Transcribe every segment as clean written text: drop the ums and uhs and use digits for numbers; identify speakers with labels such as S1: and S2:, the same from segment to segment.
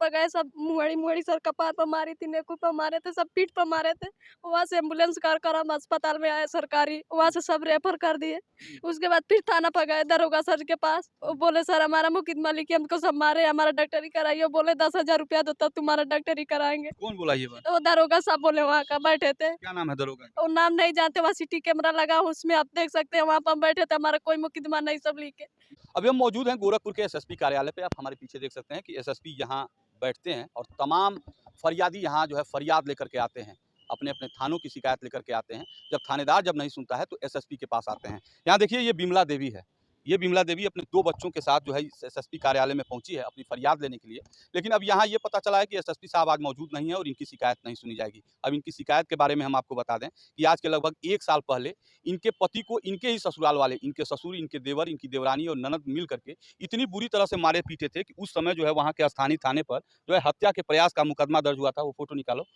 S1: पर गए, सब मुहड़ी मुहड़ी सर कपार पर मारी थी, नेकू पर मारे थे, सब पीठ पर मारे थे। वहाँ से एम्बुलेंस कर हम अस्पताल में आए सरकारी, वहाँ से सब रेफर कर दिए। उसके बाद फिर थाना पर गए दरोगा सर के पास। वो बोले सर हमारा मुकदमा लिखिए, हमको सब मारे, हमारा डॉक्टरी कराइए। वो बोले 10,000 रुपया दो तब तुम्हारा डॉक्टरी कराएंगे।
S2: कौन बोला ये बात?
S1: तो वो दरोगा साहब बोले, वहाँ का बैठे थे।
S2: क्या नाम है दरोगा का?
S1: वो नाम नहीं जानते, वहाँ सीटी कैमरा लगा उसमें आप देख सकते हैं, वहाँ पर हम बैठे थे, हमारा कोई मुकदमा नहीं, सब लिखे।
S2: अभी हम मौजूद हैं गोरखपुर के एसएसपी कार्यालय पे। आप हमारे पीछे देख सकते हैं कि एसएसपी यहाँ बैठते हैं और तमाम फरियादी यहाँ जो है फरियाद लेकर के आते हैं, अपने-अपने थानों की शिकायत लेकर के आते हैं। जब थानेदार जब नहीं सुनता है तो एसएसपी के पास आते हैं। यहाँ देखिए ये बिमला देवी है। ये बिमला देवी अपने 2 बच्चों के साथ जो है इस एसएसपी कार्यालय में पहुँची है अपनी फरियाद लेने के लिए। लेकिन अब यहाँ ये पता चला है कि एसएसपी साहब आज मौजूद नहीं है और इनकी शिकायत नहीं सुनी जाएगी। अब इनकी शिकायत के बारे में हम आपको बता दें कि आज के लगभग 1 साल पहले इनके पति को इनके ही ससुराल वाले, इनके ससुर, इनके देवर, इनकी देवरानी और ननद मिल करके इतनी बुरी तरह से मारे-पीटे थे कि उस समय जो है वहाँ के स्थानीय थाने पर जो है हत्या के प्रयास का मुकदमा दर्ज हुआ था। वो फ़ोटो निकालो।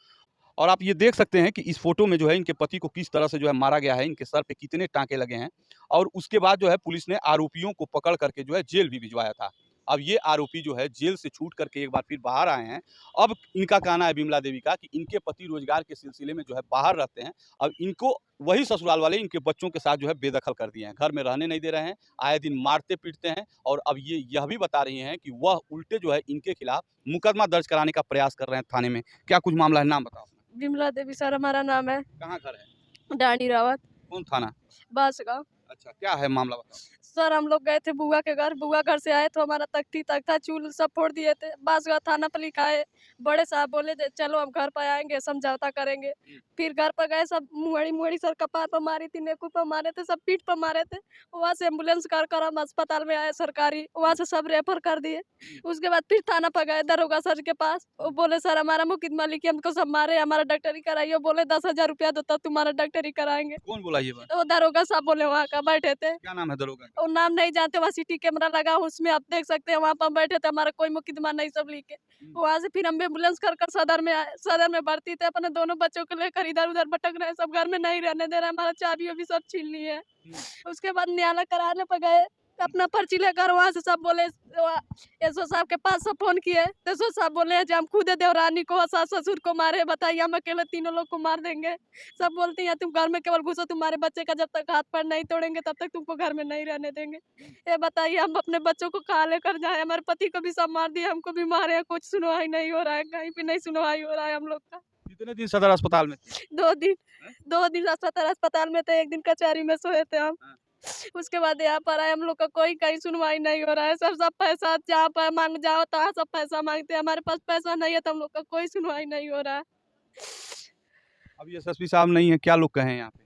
S2: और आप ये देख सकते हैं कि इस फ़ोटो में जो है इनके पति को किस तरह से जो है मारा गया है, इनके सर पे कितने टाँके लगे हैं और उसके बाद जो है पुलिस ने आरोपियों को पकड़ करके जो है जेल भी भिजवाया था। अब ये आरोपी जो है जेल से छूट करके एक बार फिर बाहर आए हैं। अब इनका कहना है बिमला देवी का कि इनके पति रोज़गार के सिलसिले में जो है बाहर रहते हैं। अब इनको वही ससुराल वाले इनके बच्चों के साथ जो है बेदखल कर दिए हैं। घर में रहने नहीं दे रहे हैं, आए दिन मारते-पीटते हैं और अब ये यह भी बता रही हैं कि वह उल्टे जो है इनके खिलाफ मुकदमा दर्ज कराने का प्रयास कर रहे हैं थाने में। क्या कुछ मामला है? नाम बताओ अपना।
S1: विमला देवी सर हमारा नाम है।
S2: कहाँ घर है?
S1: डानी रावत,
S2: कौन थाना?
S1: बांसगांव।
S2: अच्छा, क्या है मामला बताओ?
S1: सर हम लोग गए थे बुआ के घर, बुआ घर से आए तो हमारा तख्ती तख्ता चूल सब फोड़ दिए थे। बांसगांव थाना पर लिखाए, बड़े साहब बोले चलो हम घर पर आएंगे, समझौता करेंगे। फिर घर पर गए, सब मुहड़ी मुहड़ी सर कपार पर मारी थी, नेकू पर मारे थे, सब पीठ पर मारे थे। वहाँ से एम्बुलेंस कर हम अस्पताल में आए सरकारी, वहाँ से सब रेफर कर दिए। उसके बाद फिर थाना पर गए दरोगा सर के पास। वो बोले सर हमारा मुकदमा लिखिए, हमको सब मारे, हमारा डॉक्टरी कराइए। वो बोले 10,000 रुपया दो तब तुम्हारा डॉक्टरी कराएंगे।
S2: कौन बोला ये बात?
S1: तो वो दरोगा साहब बोले, वहाँ का बैठे थे।
S2: क्या नाम है दरोगा का?
S1: वो नाम नहीं जानते, वहाँ सीटी कैमरा लगा उसमें आप देख सकते हैं, वहाँ पर हम बैठे थे, हमारा कोई मुकदमा नहीं, सब लिखे। वहाँ से फिर हम एम्बुलेंस कर सदर में आए, सदर में भर्ती थे, अपने दोनों बच्चों को लेकर इधर-उधर भटक रहे हैं, सब घर में नहीं रहने दे रहे हैं, हमारा चाबी-वाबी सब छीन लिए हैं। उसके बाद न्यायालय कराने पर गए, अपना पर्ची लेकर वहाँ से सब बोले एसओ साहब के पास सब फोन किए, तो एसओ साहब बोले जो हम खुद देवरानी को सास ससुर को मारे, बताइए हम अकेले तीनों लोग को मार देंगे। सब बोलती हैं तुम घर में केवल घुसो, तुम्हारे बच्चे का जब तक हाथ पैर नहीं तोड़ेंगे तब तक तुमको घर में नहीं रहने देंगे। ये बताइए हम अपने बच्चों को कहाँ लेकर जाए, हमारे पति को भी सब मार दिया, हमको भी मारे हैं, कुछ सुनवाई नहीं हो रहा है, कहीं पे नहीं सुनवाई हो रहा है हम लोग का।
S2: कितने दिन सदर अस्पताल में थे?
S1: 2 दिन
S2: हैं?
S1: 2 दिन अस्पताल में थे, 1 दिन कचहरी में सोए थे हम।
S2: हाँ।
S1: उसके बाद यहाँ पर आए, हम लोग का कोई कहीं सुनवाई नहीं हो रहा है सर। सब पैसा जहाँ पर मांग जाओ तहाँ सब पैसा मांगते हैं, हमारे पास पैसा नहीं है तो हम लोग का कोई सुनवाई नहीं हो रहा है।
S2: अभी एसएसपी साहब नहीं है, क्या लोग कहें यहाँ पे?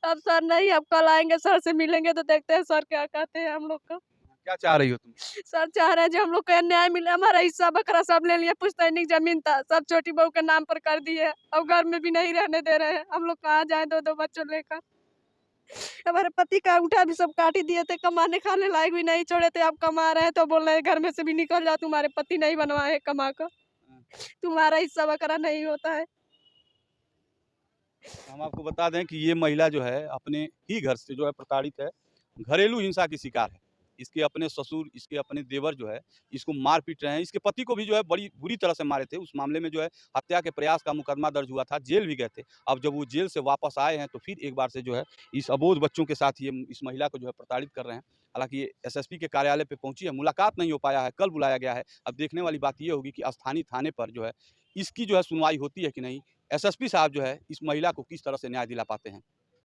S1: अब सर नहीं, अब कल आएंगे, सर से मिलेंगे तो देखते हैं सर क्या कहते हैं हम लोग का।
S2: क्या चाह रही हो तुम?
S1: सर चाह रहे हैं जो हम लोग को न्याय मिले, हमारा हिस्सा बकरा सब ले लिया, पुश्तैनी जमीन था सब छोटी बहू के नाम पर कर दिए, अब घर में भी नहीं रहने दे रहे हैं, हम लोग कहाँ जाए 2-2 बच्चों लेकर। हमारे पति का अंगूठा भी सब काट ही दिए थे, कमाने खाने लायक भी नहीं छोड़े थे, अब कमा रहे हैं तो बोल रहे हैं घर में से भी निकल जाओ, तुम्हारे पति नहीं बनवाए हैं कमा कर, तुम्हारा हिस्सा बकरा नहीं होता है।
S2: हम आपको बता दें कि ये महिला जो है अपने ही घर से जो है प्रताड़ित है, घरेलू हिंसा की शिकार है। इसके अपने ससुर, इसके अपने देवर जो है इसको मार पीट रहे हैं। इसके पति को भी जो है बड़ी बुरी तरह से मारे थे। उस मामले में जो है हत्या के प्रयास का मुकदमा दर्ज हुआ था, जेल भी गए थे। अब जब वो जेल से वापस आए हैं तो फिर एक बार से जो है इस अबोध बच्चों के साथ ये इस महिला को जो है प्रताड़ित कर रहे हैं। हालाँकि ये एसएसपी के कार्यालय पे पहुँची है, मुलाकात नहीं हो पाया है, कल बुलाया गया है। अब देखने वाली बात ये होगी कि स्थानीय थाने पर जो है इसकी जो है सुनवाई होती है कि नहीं। एसएसपी साहब जो है इस महिला को किस तरह से न्याय दिला पाते हैं।